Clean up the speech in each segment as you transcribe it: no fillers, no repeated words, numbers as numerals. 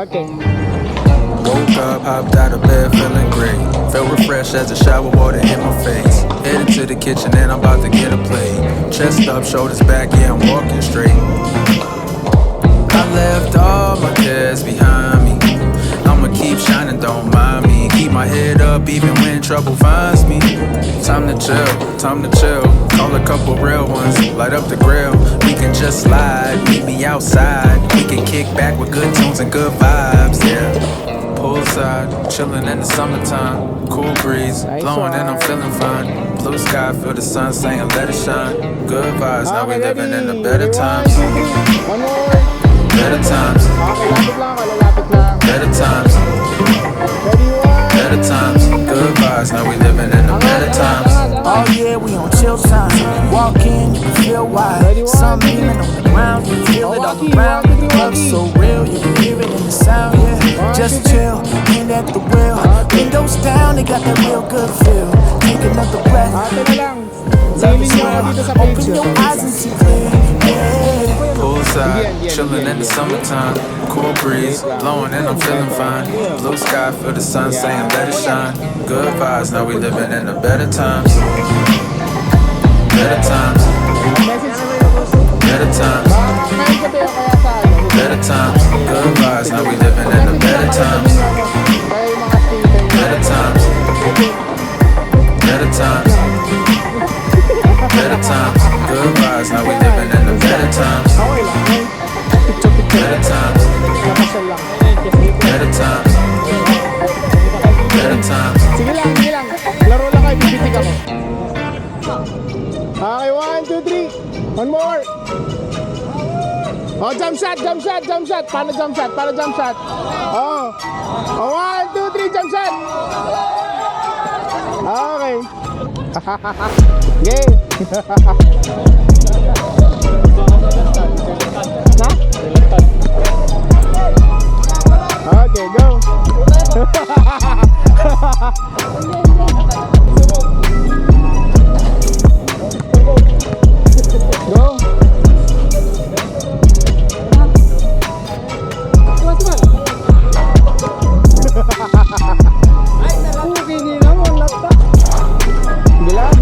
Okay. Woke up, hopped out of bed, feeling great. Felt refreshed as the shower water hit my face. Headed to the kitchen and I'm about to get a plate. Chest up, shoulders back, yeah, I'm walking straight. I left all my cares behind me. I'ma keep shining, don't mind me. Keep my head up even when trouble finds me. Time to chill, time to chill. Call a couple real ones, light up the grill. We can just slide, meet me outside. We can kick back with good tunes and good vibes, yeah. Poolside, chillin' in the summertime. Cool breeze, blowing and I'm feeling fine. Blue sky, feel the sun saying let it shine. Good vibes, now we living in the better times. One more. Better times, Okay, lapit lang ako, lalapit lang. better times, Ready, one. better times. Good vibes, now we living in the better times. Oh yeah, we on chill time. Walk in, you can feel why. Sun beaming on the ground, you feel it all around. Love so real, you can hear it in the sound. Yeah, just chill, hand at the wheel. Windows down, they got that real good feel. Take another breath. Ate na lang. Silin nyo ako dito sa page. Open your eyes and see clear. Yeah. Poolside, chillin' in the summertime. Cool breeze, blowing and I'm feeling fine. Blue sky, feel the sun saying let it shine. Good vibes, now we living in the better times. Better times, better times, Kahit gabi o kaya sa ano. better times. Good vibes, now we living in the better times. Kaya yung mga statement. Better times, better times, better times. Good vibes, now we living in the better times. Okay lang. Better times, Nakasal lang. better times, better times. Sige lang, sige lang. Laro lang kayo, bibitik ako. Okay, 1, 2, 3. One more. Oh, jump shot, jump shot, jump shot. Paano jump shot? Paano jump shot? Oh. Oh, 1, 2, 3, jump shot. Okay. Game. Na? Okay, go. Go. Okay, hindi na mo laptop. Bilang.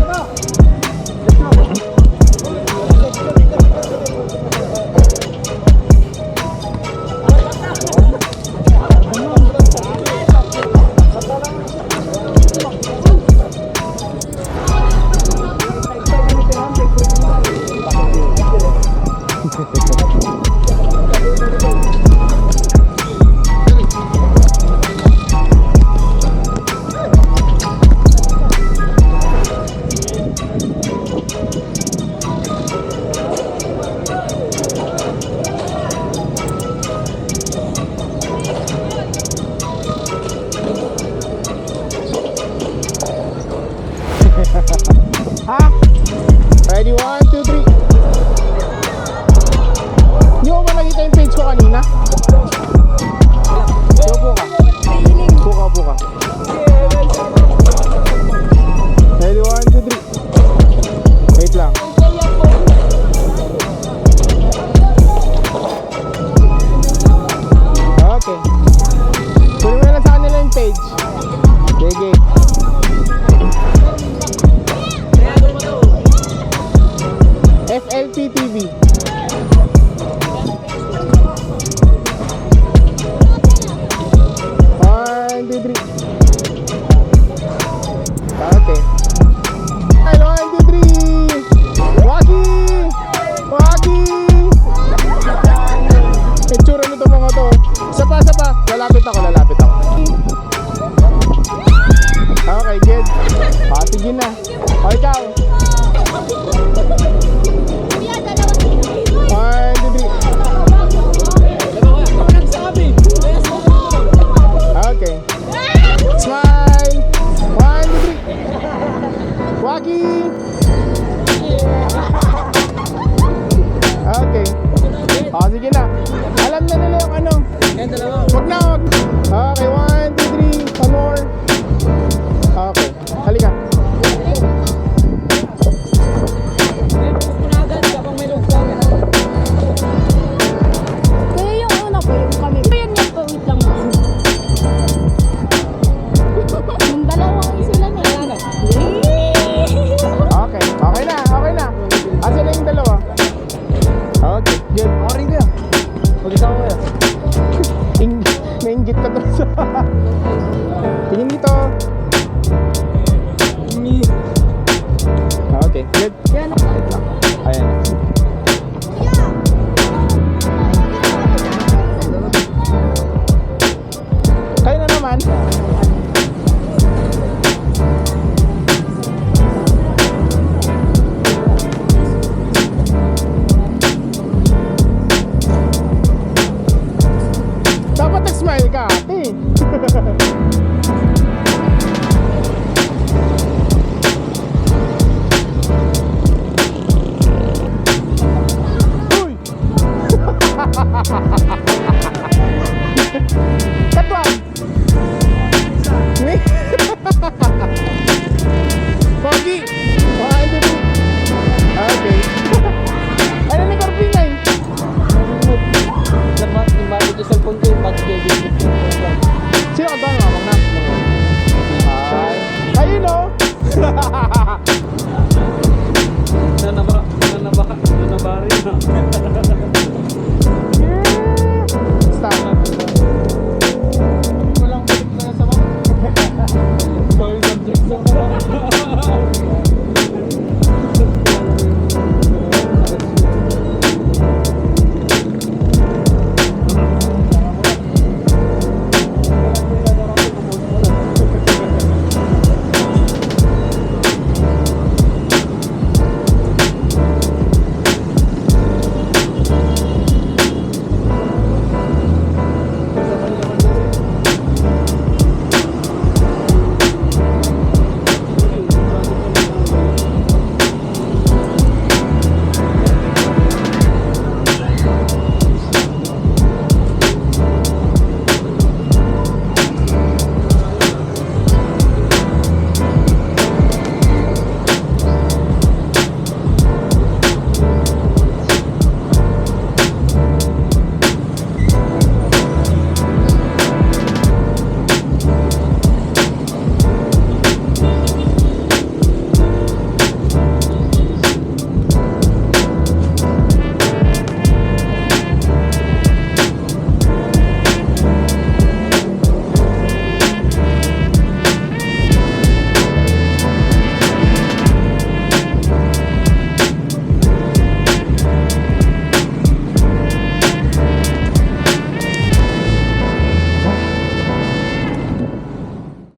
Ha? Ready, 1, 2, 3. Hindi mo ba nakita yung page ko kanina? Go, buka. Buka, buka. Ready, 1, 2, 3. Wait lang. Okay. Kunin mo na lang sa kanila yung page. Sige. FLP TV. One, two, three. Okay. One, two, three. Wagi! Wagi! Itsura nito mga to. Isa pa, isa pa. Lalapit ako, lalapit ako. Okay, good. Sige na. O, ikaw. Dikit ka doon sa... Tingin dito. Okay, good. Wait lang. Ayan. Kayo na naman. Dapat nag-smile ka, ate. Uy! Katwang! Ni? Pogi! Okay. Ano ni Corpina eh? Nagmamit yung cellphone ko yung pag-gagawin. Sino ka ba nga mga na? Ay, ayun o! Nanabari na.